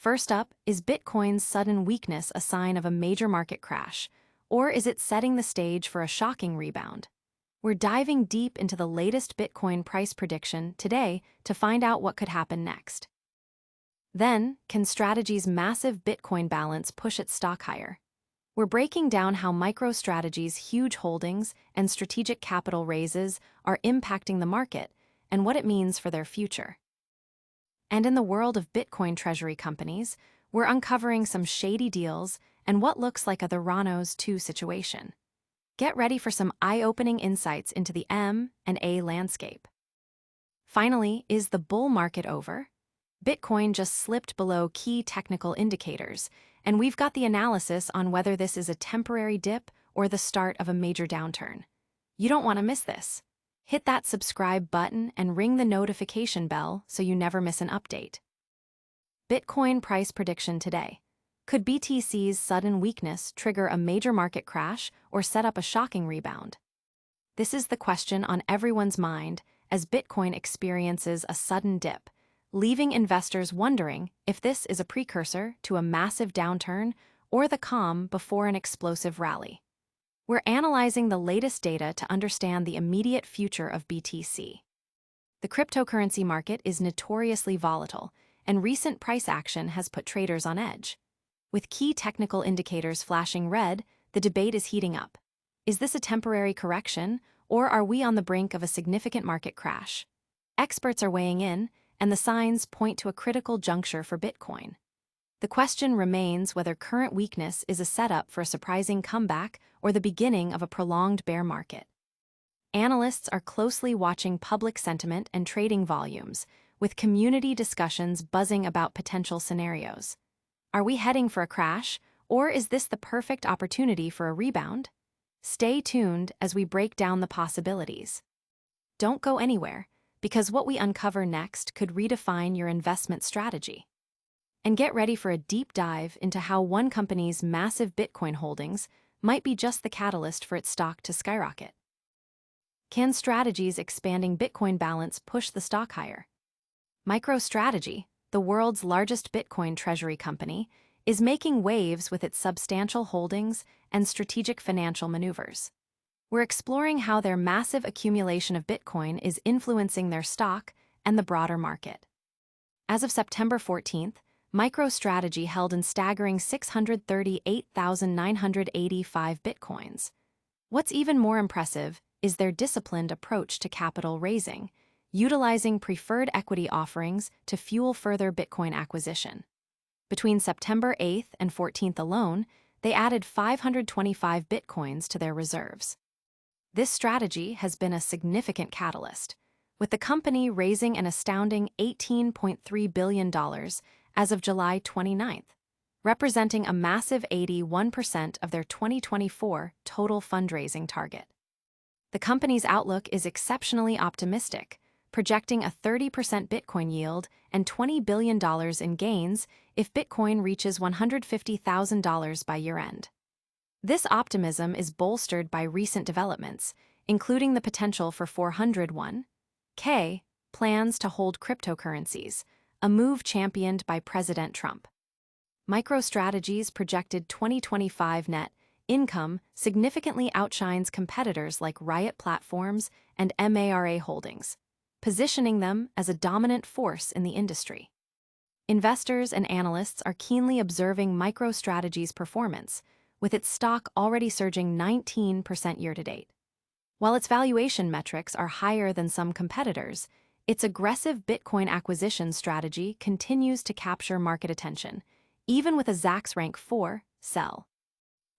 First up, is Bitcoin's sudden weakness a sign of a major market crash, or is it setting the stage for a shocking rebound? We're diving deep into the latest Bitcoin price prediction today to find out what could happen next. Then, can Strategy's massive Bitcoin balance push its stock higher? We're breaking down how MicroStrategy's huge holdings and strategic capital raises are impacting the market and what it means for their future. And in the world of Bitcoin treasury companies, we're uncovering some shady deals and what looks like a Theranos 2 situation. Get ready for some eye-opening insights into the M&A landscape. Finally, is the bull market over? Bitcoin just slipped below key technical indicators, and we've got the analysis on whether this is a temporary dip or the start of a major downturn. You don't want to miss this. Hit that subscribe button and ring the notification bell so you never miss an update. Bitcoin price prediction today. Could BTC's sudden weakness trigger a major market crash or set up a shocking rebound? This is the question on everyone's mind as Bitcoin experiences a sudden dip, leaving investors wondering if this is a precursor to a massive downturn or the calm before an explosive rally. We're analyzing the latest data to understand the immediate future of BTC. The cryptocurrency market is notoriously volatile, and recent price action has put traders on edge. With key technical indicators flashing red, the debate is heating up. Is this a temporary correction, or are we on the brink of a significant market crash? Experts are weighing in, and the signs point to a critical juncture for Bitcoin. The question remains whether current weakness is a setup for a surprising comeback or the beginning of a prolonged bear market. Analysts are closely watching public sentiment and trading volumes, with community discussions buzzing about potential scenarios. Are we heading for a crash, or is this the perfect opportunity for a rebound? Stay tuned as we break down the possibilities. Don't go anywhere, because what we uncover next could redefine your investment strategy. And get ready for a deep dive into how one company's massive Bitcoin holdings might be just the catalyst for its stock to skyrocket. Can Strategy's expanding Bitcoin balance push the stock higher? MicroStrategy, the world's largest Bitcoin treasury company, is making waves with its substantial holdings and strategic financial maneuvers. We're exploring how their massive accumulation of Bitcoin is influencing their stock and the broader market. As of September 14th, MicroStrategy held in staggering 638,985 Bitcoins. What's even more impressive is their disciplined approach to capital raising, utilizing preferred equity offerings to fuel further Bitcoin acquisition. Between September 8th and 14th alone, they added 525 Bitcoins to their reserves. This strategy has been a significant catalyst, with the company raising an astounding $18.3 billion as of July 29th, representing a massive 81% of their 2024 total fundraising target. The company's outlook is exceptionally optimistic, projecting a 30% Bitcoin yield and $20 billion in gains if Bitcoin reaches $150,000 by year-end. This optimism is bolstered by recent developments, including the potential for 401(k) plans to hold cryptocurrencies, a move championed by President Trump. MicroStrategy's projected 2025 net income significantly outshines competitors like Riot Platforms and MARA Holdings, positioning them as a dominant force in the industry. Investors and analysts are keenly observing MicroStrategy's performance, with its stock already surging 19% year-to-date. While its valuation metrics are higher than some competitors, its aggressive Bitcoin acquisition strategy continues to capture market attention, even with a Zacks rank 4 sell.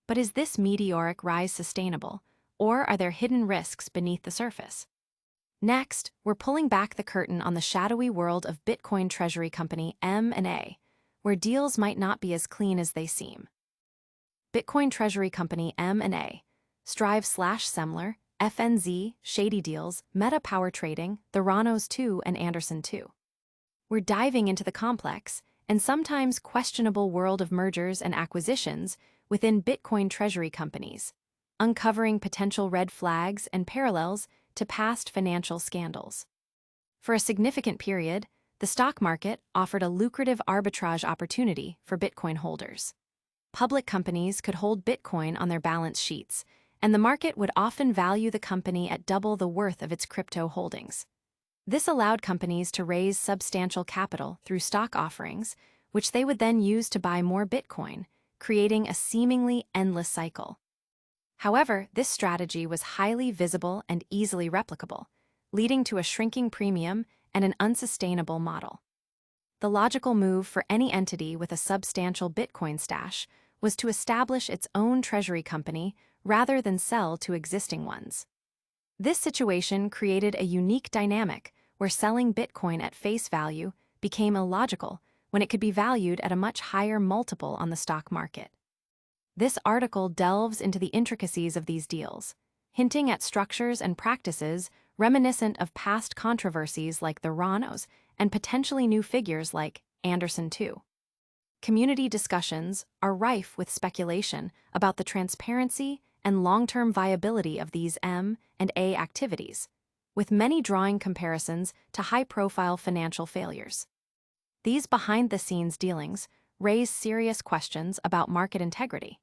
But is this meteoric rise sustainable, or are there hidden risks beneath the surface? Next, we're pulling back the curtain on the shadowy world of Bitcoin treasury company M&A, where deals might not be as clean as they seem. Bitcoin treasury company M&A, Strive/Semler, FNZ, Shady Deals, Meta Power Trading, Theranos 2, and Anderson 2. We're diving into the complex and sometimes questionable world of mergers and acquisitions within Bitcoin treasury companies, uncovering potential red flags and parallels to past financial scandals. For a significant period, the stock market offered a lucrative arbitrage opportunity for Bitcoin holders. Public companies could hold Bitcoin on their balance sheets, and the market would often value the company at double the worth of its crypto holdings. This allowed companies to raise substantial capital through stock offerings, which they would then use to buy more Bitcoin, creating a seemingly endless cycle. However, this strategy was highly visible and easily replicable, leading to a shrinking premium and an unsustainable model. The logical move for any entity with a substantial Bitcoin stash was to establish its own treasury company rather than sell to existing ones. This situation created a unique dynamic where selling Bitcoin at face value became illogical when it could be valued at a much higher multiple on the stock market. This article delves into the intricacies of these deals, hinting at structures and practices reminiscent of past controversies like the Theranos and potentially new figures like Anderson II. Community discussions are rife with speculation about the transparency and long-term viability of these M&A activities, with many drawing comparisons to high-profile financial failures. These behind-the-scenes dealings raise serious questions about market integrity.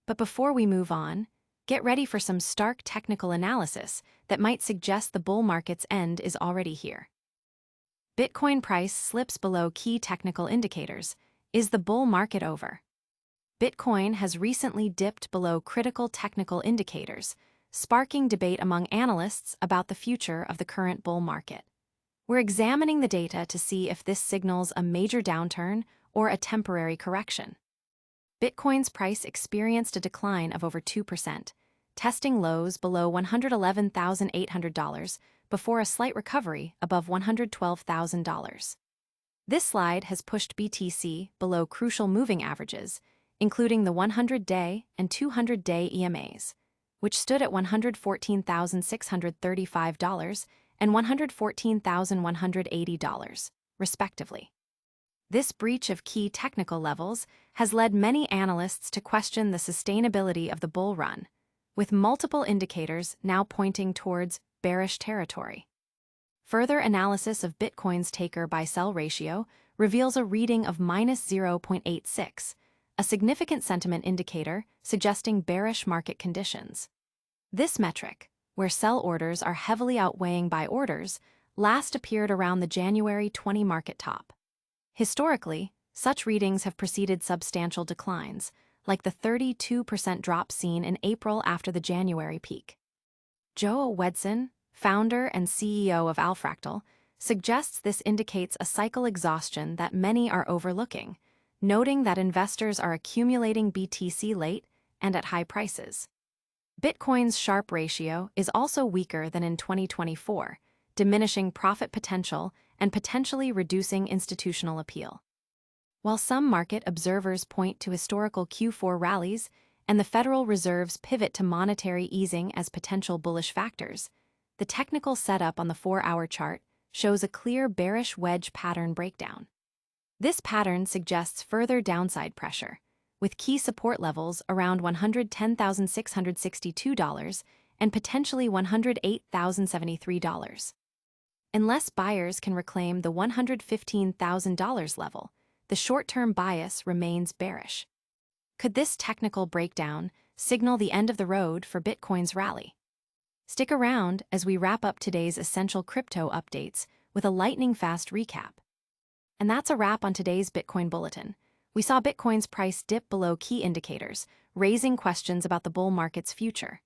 But before we move on, get ready for some stark technical analysis that might suggest the bull market's end is already here. Bitcoin price slips below key technical indicators. Is the bull market over? Bitcoin has recently dipped below critical technical indicators, sparking debate among analysts about the future of the current bull market. We're examining the data to see if this signals a major downturn or a temporary correction. Bitcoin's price experienced a decline of over 2%, testing lows below $111,800 before a slight recovery above $112,000. This slide has pushed BTC below crucial moving averages, including the 100-day and 200-day EMAs, which stood at $114,635 and $114,180, respectively. This breach of key technical levels has led many analysts to question the sustainability of the bull run, with multiple indicators now pointing towards bearish territory. Further analysis of Bitcoin's taker-by-sell ratio reveals a reading of -0.86, a significant sentiment indicator suggesting bearish market conditions. This metric, where sell orders are heavily outweighing buy orders, last appeared around the January 20 market top. Historically, such readings have preceded substantial declines, like the 32% drop seen in April after the January peak. Joe Wedson, founder and CEO of Alfractal, suggests this indicates a cycle exhaustion that many are overlooking, noting that investors are accumulating BTC late and at high prices. Bitcoin's Sharpe ratio is also weaker than in 2024, diminishing profit potential and potentially reducing institutional appeal. While some market observers point to historical Q4 rallies and the Federal Reserve's pivot to monetary easing as potential bullish factors, the technical setup on the 4-hour chart shows a clear bearish wedge pattern breakdown. This pattern suggests further downside pressure, with key support levels around $110,662 and potentially $108,073. Unless buyers can reclaim the $115,000 level, the short-term bias remains bearish. Could this technical breakdown signal the end of the road for Bitcoin's rally? Stick around as we wrap up today's essential crypto updates with a lightning-fast recap. And that's a wrap on today's Bitcoin Bulletin. We saw Bitcoin's price dip below key indicators, raising questions about the bull market's future.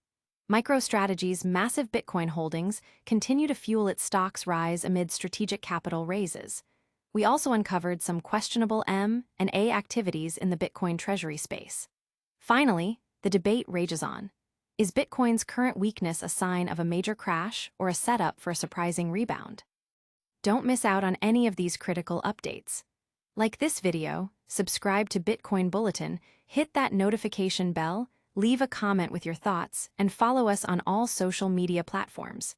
MicroStrategy's massive Bitcoin holdings continue to fuel its stock's rise amid strategic capital raises. We also uncovered some questionable M&A activities in the Bitcoin treasury space. Finally, the debate rages on. Is Bitcoin's current weakness a sign of a major crash or a setup for a surprising rebound? Don't miss out on any of these critical updates. Like this video, subscribe to Bitcoin Bulletin, hit that notification bell, leave a comment with your thoughts, and follow us on all social media platforms.